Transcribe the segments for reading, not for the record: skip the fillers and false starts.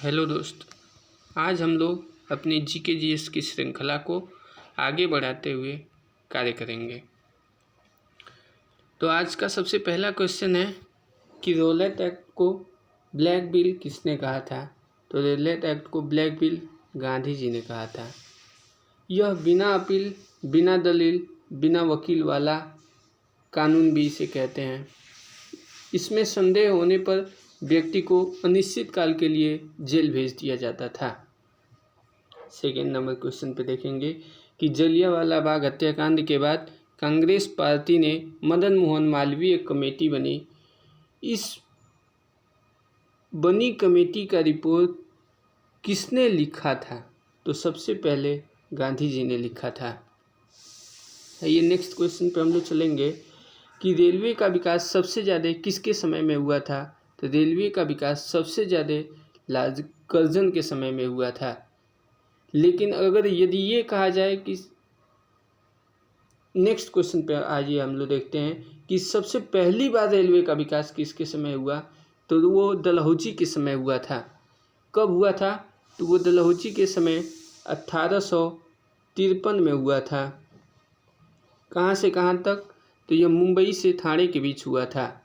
Hello दोस्त, आज हम लोग अपनी जीके जीएस की श्रृंखला को आगे बढ़ाते हुए कार्य करेंगे। तो आज का सबसे पहला क्वेश्चन है कि रौलट एक्ट को ब्लैक बिल किसने कहा था। तो रौलट एक्ट को ब्लैक बिल गांधी जी ने कहा था। यह बिना अपील, बिना दलील, बिना वकील वाला कानून भी इसे कहते हैं। इसमें संदेह होने पर व्यक्ति को अनिश्चित काल के लिए जेल भेज दिया जाता था। सेकेंड नंबर क्वेश्चन पे देखेंगे कि जलियांवाला बाग हत्याकांड के बाद कांग्रेस पार्टी ने मदन मोहन मालवीय कमेटी बनी। इस बनी कमेटी का रिपोर्ट किसने लिखा था। तो सबसे पहले गांधी जी ने लिखा था। ये नेक्स्ट क्वेश्चन पे हम लोग चलेंगे कि रेलवे का विकास सबसे ज़्यादा किसके समय में हुआ था। तो रेलवे का विकास सबसे ज़्यादा लार्ज कर्जन के समय में हुआ था। लेकिन अगर यदि ये कहा जाए कि नेक्स्ट क्वेश्चन पे आइए हम लोग देखते हैं कि सबसे पहली बार रेलवे का विकास किसके समय हुआ। तो वो डलहौजी के समय हुआ था। कब हुआ था। तो वो डलहौजी के समय 1853 में हुआ था। कहाँ से कहाँ तक। तो यह मुंबई से ठाणे के बीच हुआ था।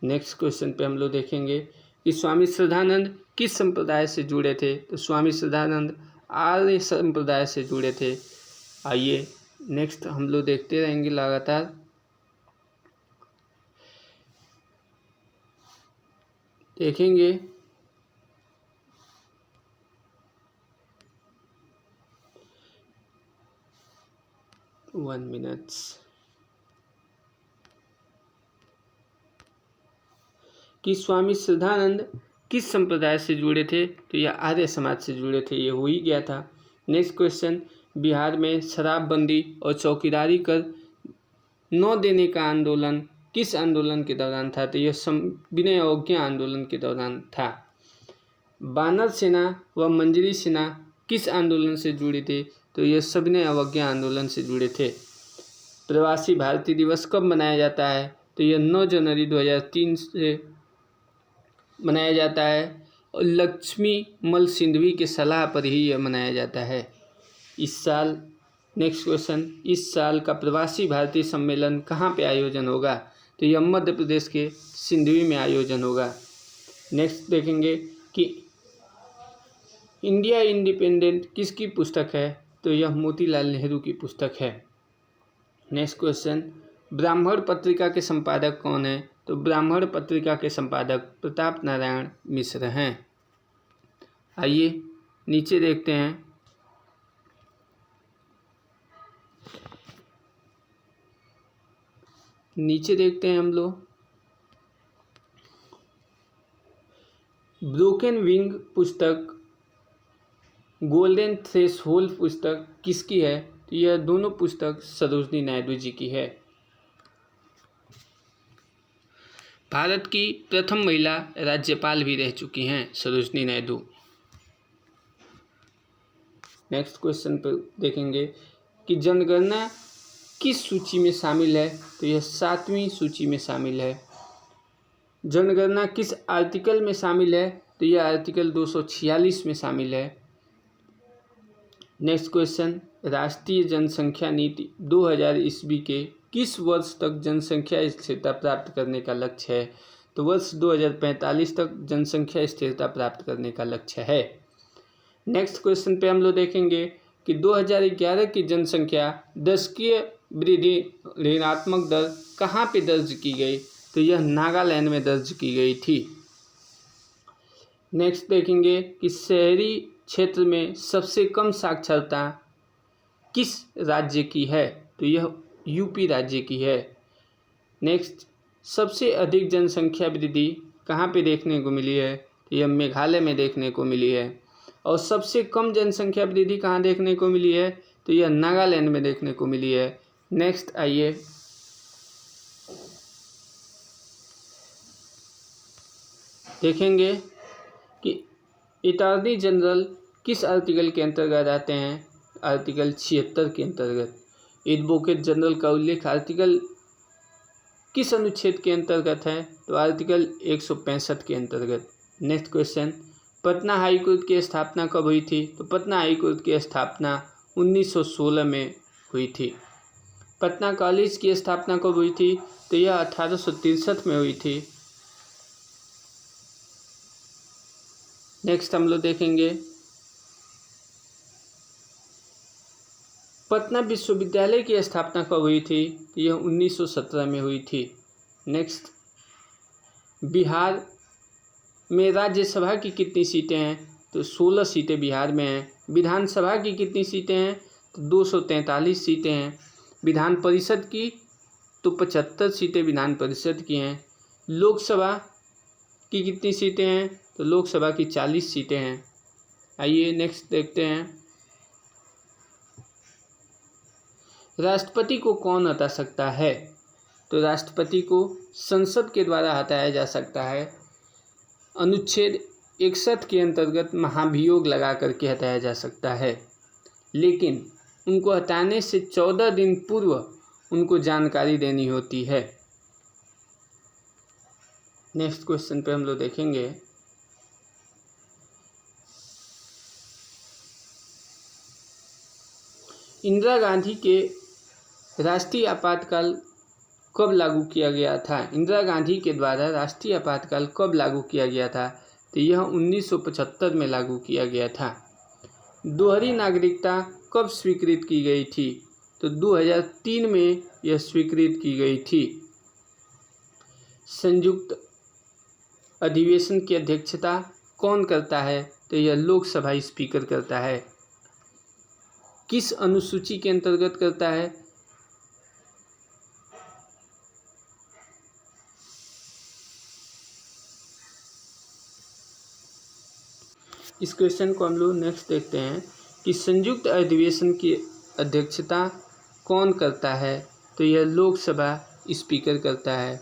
नेक्स्ट क्वेश्चन पे हम लोग देखेंगे कि स्वामी श्रद्धानंद किस संप्रदाय से जुड़े थे। तो स्वामी श्रद्धानंद आर्य संप्रदाय से जुड़े थे। आइए नेक्स्ट हम लोग देखते रहेंगे लगातार। देखेंगे वन मिनट्स कि स्वामी श्रद्धानंद किस संप्रदाय से जुड़े थे। तो यह आर्य समाज से जुड़े थे। ये हो ही गया था। नेक्स्ट क्वेश्चन, बिहार में शराबबंदी और चौकीदारी कर न देने का आंदोलन किस आंदोलन के दौरान था। तो यह विनय अवज्ञा आंदोलन के दौरान था। बानर सेना व मंजरी सेना किस आंदोलन से जुड़ी थी। तो यह सविनय अवज्ञा आंदोलन से जुड़े थे। प्रवासी भारतीय दिवस कब मनाया जाता है। तो यह 9 जनवरी 2003 से मनाया जाता है और लक्ष्मी मल सिंधवी के सलाह पर ही यह मनाया जाता है। इस साल नेक्स्ट क्वेश्चन, इस साल का प्रवासी भारतीय सम्मेलन कहाँ पे आयोजन होगा। तो यह मध्य प्रदेश के सिंधवी में आयोजन होगा। नेक्स्ट देखेंगे कि इंडिया इंडिपेंडेंट किसकी पुस्तक है। तो यह मोतीलाल नेहरू की पुस्तक है। नेक्स्ट क्वेश्चन, ब्राह्मण पत्रिका के संपादक कौन है। तो ब्राह्मण पत्रिका के संपादक प्रताप नारायण मिश्र हैं। आइए नीचे देखते हैं। हम लोग ब्रोकन विंग पुस्तक, गोल्डन थ्रेशोल्ड पुस्तक किसकी है। तो यह दोनों पुस्तक सरोजिनी नायडू जी की है। भारत की प्रथम महिला राज्यपाल भी रह चुकी हैं सरोजिनी नायडू। नेक्स्ट क्वेश्चन पर देखेंगे कि जनगणना किस सूची में शामिल है। तो यह 7वीं सूची में शामिल है। जनगणना किस आर्टिकल में शामिल है। तो यह आर्टिकल 246 में शामिल है। नेक्स्ट क्वेश्चन, राष्ट्रीय जनसंख्या नीति 2000 ईस्वी के किस वर्ष तक जनसंख्या स्थिरता प्राप्त करने का लक्ष्य है। तो वर्ष 2045 तक जनसंख्या स्थिरता प्राप्त करने का लक्ष्य है। नेक्स्ट क्वेश्चन पे हम लोग देखेंगे कि 2011 की जनसंख्या दशकीय वृद्धि ऋणात्मक दर कहाँ पे दर्ज की गई। तो यह नागालैंड में दर्ज की गई थी। नेक्स्ट देखेंगे कि शहरी क्षेत्र में सबसे कम साक्षरता किस राज्य की है। तो यह यूपी राज्य की है। नेक्स्ट, सबसे अधिक जनसंख्या वृद्धि कहाँ पे देखने को मिली है। तो यह मेघालय में देखने को मिली है। और सबसे कम जनसंख्या वृद्धि कहाँ देखने को मिली है। तो यह नागालैंड में देखने को मिली है। नेक्स्ट आइए देखेंगे कि अटॉर्नी जनरल किस आर्टिकल के अंतर्गत आते हैं। आर्टिकल 76 के अंतर्गत। एडवोकेट जनरल का उल्लेख आर्टिकल किस अनुच्छेद के अंतर्गत है। तो आर्टिकल 165 के अंतर्गत। Next question, Patna high court की स्थापना कब हुई थी? तो पटना हाई कोर्ट की स्थापना 1916 में हुई थी। पटना कॉलेज की स्थापना कब हुई थी? तो यह 1863 में हुई थी। नेक्स्ट हम लोग देखेंगे पटना विश्वविद्यालय की स्थापना कब हुई थी? तो यह 1917 में हुई थी। नेक्स्ट, बिहार में राज्यसभा की कितनी सीटें हैं? तो 16 सीटें बिहार में हैं। विधानसभा की कितनी सीटें हैं? तो 243 सीटें हैं। विधान परिषद की तो 75 सीटें विधान परिषद की हैं। लोकसभा की कितनी सीटें हैं? तो लोकसभा की 40 सीटें हैं। आइए नेक्स्ट देखते हैं, राष्ट्रपति को कौन हटा सकता है? तो राष्ट्रपति को संसद के द्वारा हटाया जा सकता है। अनुच्छेद 61 के अंतर्गत महाभियोग लगा करके हटाया जा सकता है, लेकिन उनको हटाने से 14 दिन पूर्व उनको जानकारी देनी होती है। नेक्स्ट क्वेश्चन पे हम लोग देखेंगे, इंदिरा गांधी के राष्ट्रीय आपातकाल कब लागू किया गया था? इंदिरा गांधी के द्वारा राष्ट्रीय आपातकाल कब लागू किया गया था? तो यह 1975 में लागू किया गया था। दोहरी नागरिकता कब स्वीकृत की गई थी? तो 2003 में यह स्वीकृत की गई थी। संयुक्त अधिवेशन की अध्यक्षता कौन करता है? तो यह लोकसभा स्पीकर करता है। किस अनुसूची के अंतर्गत करता है? इस क्वेश्चन को हम लोग नेक्स्ट देखते हैं कि संयुक्त अधिवेशन की अध्यक्षता कौन करता है? तो यह लोकसभा स्पीकर करता है।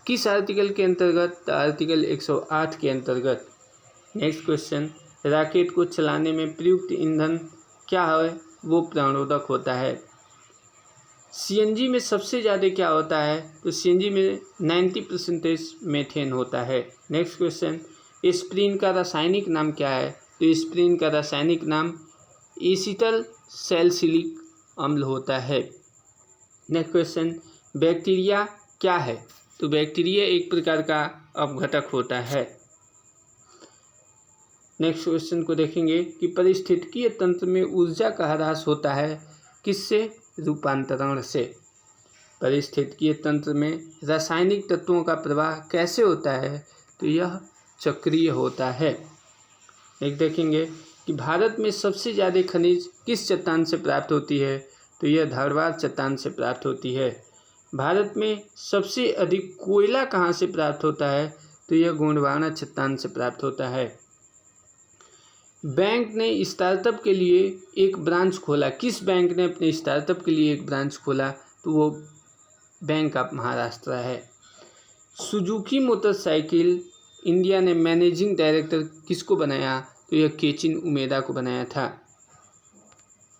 किस आर्टिकल के अंतर्गत? आर्टिकल 108 के अंतर्गत। नेक्स्ट क्वेश्चन, रॉकेट को चलाने में प्रयुक्त ईंधन क्या है? वो प्राणोदक होता है। सीएनजी में सबसे ज़्यादा क्या होता है? तो सीएनजी में 90% मीथेन होता है। नेक्स्ट क्वेश्चन, एस्पिरिन का रासायनिक नाम क्या है? तो एस्पिरिन का रासायनिक नाम एसिटल सैलिसिलिक अम्ल होता है। नेक्स्ट क्वेश्चन, बैक्टीरिया क्या है? तो बैक्टीरिया एक प्रकार का अपघटक होता है। नेक्स्ट क्वेश्चन को देखेंगे कि पारिस्थितिकीय तंत्र में ऊर्जा का ह्रास होता है किससे? रूपांतरण से। पारिस्थितिकीय तंत्र में रासायनिक तत्वों का प्रवाह कैसे होता है? तो यह चक्रीय होता है। एक देखेंगे कि भारत में सबसे ज़्यादा खनिज किस चट्टान से प्राप्त होती है? तो यह धारवाड़ चट्टान से प्राप्त होती है। भारत में सबसे अधिक कोयला कहाँ से प्राप्त होता है? तो यह गोंडवाना चट्टान से प्राप्त होता है। बैंक ने स्टार्टअप के लिए एक ब्रांच खोला। किस बैंक ने अपने स्टार्टअप के लिए एक ब्रांच खोला? तो वो बैंक ऑफ महाराष्ट्र है। सुजुकी मोटरसाइकिल इंडिया ने मैनेजिंग डायरेक्टर किसको बनाया? तो यह केचिन उमेदा को बनाया था।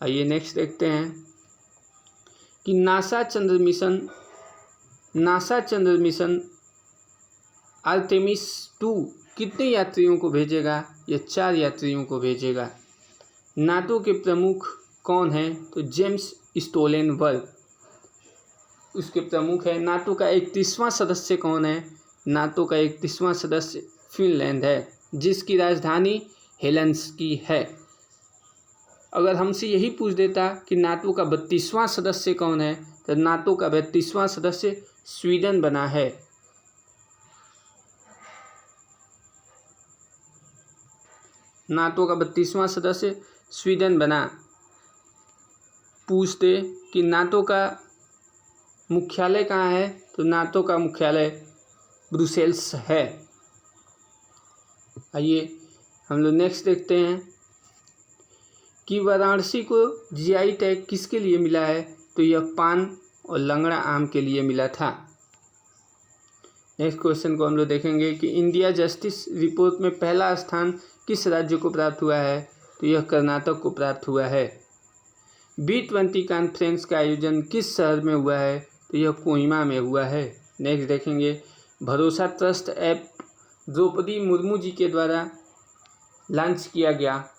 आइए नेक्स्ट देखते हैं कि नासा चंद्र मिशन आर्टेमिस 2 कितने यात्रियों को भेजेगा? यह 4 यात्रियों को भेजेगा। नाटो के प्रमुख कौन हैं? तो जेम्स स्टोलेनबर्ग उसके प्रमुख है। नाटो का 31वां सदस्य कौन है? नाटो का 31वां सदस्य फिनलैंड है, जिसकी राजधानी हेलसिंकी है। अगर हमसे यही पूछ देता कि नाटो का 32वां सदस्य कौन है, तो नाटो का 32वां सदस्य स्वीडन बना है। नाटो का 32वां सदस्य स्वीडन बना। पूछते कि नाटो का मुख्यालय कहाँ है? तो नाटो का मुख्यालय ब्रुसेल्स है। आइए हम लोग नेक्स्ट देखते हैं कि वाराणसी को जीआई टैग किसके लिए मिला है? तो यह पान और लंगड़ा आम के लिए मिला था। नेक्स्ट क्वेश्चन को हम लोग देखेंगे कि इंडिया जस्टिस रिपोर्ट में पहला स्थान किस राज्य को प्राप्त हुआ है? तो यह कर्नाटक को प्राप्त हुआ है। B20 कॉन्फ्रेंस का आयोजन किस शहर में हुआ है? तो यह कोहिमा में हुआ है। नेक्स्ट देखेंगे भरोसा ट्रस्ट ऐप द्रौपदी मुर्मू जी के द्वारा लॉन्च किया गया।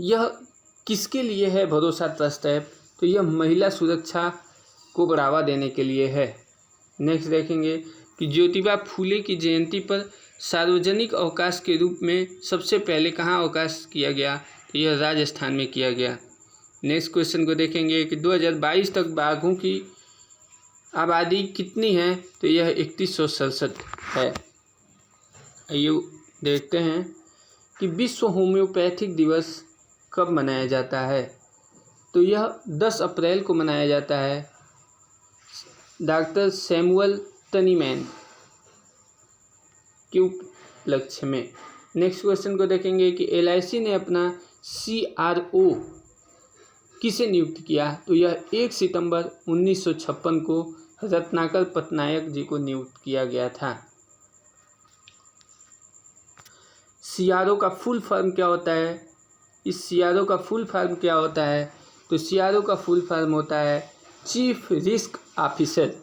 यह किसके लिए है भरोसा ट्रस्ट ऐप? तो यह महिला सुरक्षा को बढ़ावा देने के लिए है। नेक्स्ट देखेंगे कि ज्योतिबा फूले की जयंती पर सार्वजनिक अवकाश के रूप में सबसे पहले कहाँ अवकाश किया गया? तो यह राजस्थान में किया गया। नेक्स्ट क्वेश्चन को देखेंगे कि 2022 तक बाघों की आबादी कितनी है? तो यह 3167 है। आइए देखते हैं कि विश्व होम्योपैथिक दिवस कब मनाया जाता है? तो यह 10 अप्रैल को मनाया जाता है डॉक्टर सैमुअल टनीमैन के उपलक्ष्य में। नेक्स्ट क्वेश्चन को देखेंगे कि LIC ने अपना CRO किसे नियुक्त किया? तो यह 1 सितंबर 1956 को रत्नाकर पटनायक जी को नियुक्त किया गया था। CRO का फुल फॉर्म क्या होता है? इस CRO का फुल फॉर्म क्या होता है? तो CRO का फुल फॉर्म होता है chief risk officer.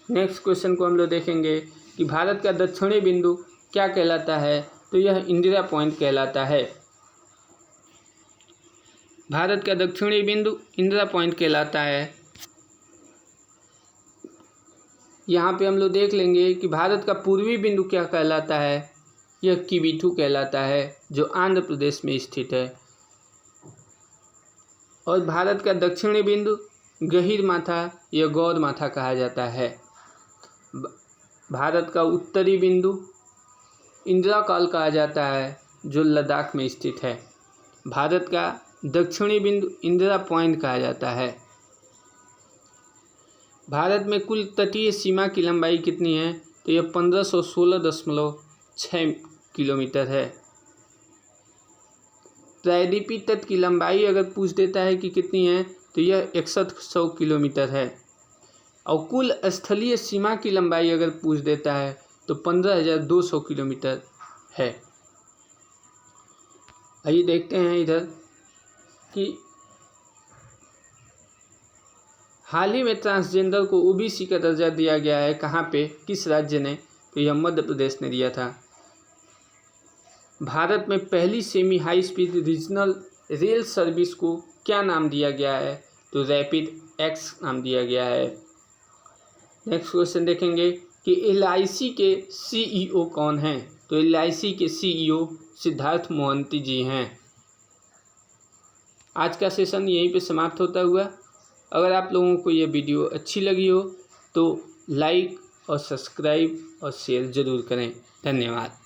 Next question को हम लोग देखेंगे कि भारत का दक्षिणी बिंदु क्या कहलाता है? तो यह इंदिरा पॉइंट कहलाता है। भारत का दक्षिणी बिंदु इंदिरा पॉइंट कहलाता है। यहाँ पे हम लोग देख लेंगे कि भारत का पूर्वी बिंदु क्या कहलाता है? यह किबिथू कहलाता है जो आंध्र प्रदेश में स्थित है। और भारत का दक्षिणी बिंदु गहीरमाथा या गौरमाथा कहा जाता है। भारत का उत्तरी बिंदु इंदिरा कॉल कहा जाता है जो लद्दाख में स्थित है। भारत का दक्षिणी बिंदु इंदिरा पॉइंट कहा जाता है। भारत में कुल तटीय सीमा की लंबाई कितनी है? तो यह 1516.6 किलोमीटर है। प्रायद्वीपीय तट की लंबाई अगर पूछ देता है कि कितनी है तो यह 6100 किलोमीटर है। और कुल स्थलीय सीमा की लंबाई अगर पूछ देता है तो 15,200 किलोमीटर है। आइए देखते हैं इधर कि हाल ही में ट्रांसजेंडर को OBC का दर्जा दिया गया है। कहाँ पे, किस राज्य ने? तो यह मध्य प्रदेश ने दिया था। भारत में पहली semi high speed regional rail service को क्या नाम दिया गया है? तो रैपिड एक्स नाम दिया गया है। नेक्स्ट क्वेश्चन देखेंगे कि LIC के CEO कौन हैं? तो LIC के CEO सिद्धार्थ मोहंती जी हैं। आज का सेशन यहीं पे समाप्त होता हुआ। अगर आप लोगों को ये वीडियो अच्छी लगी हो तो लाइक और सब्सक्राइब और शेयर ज़रूर करें। धन्यवाद।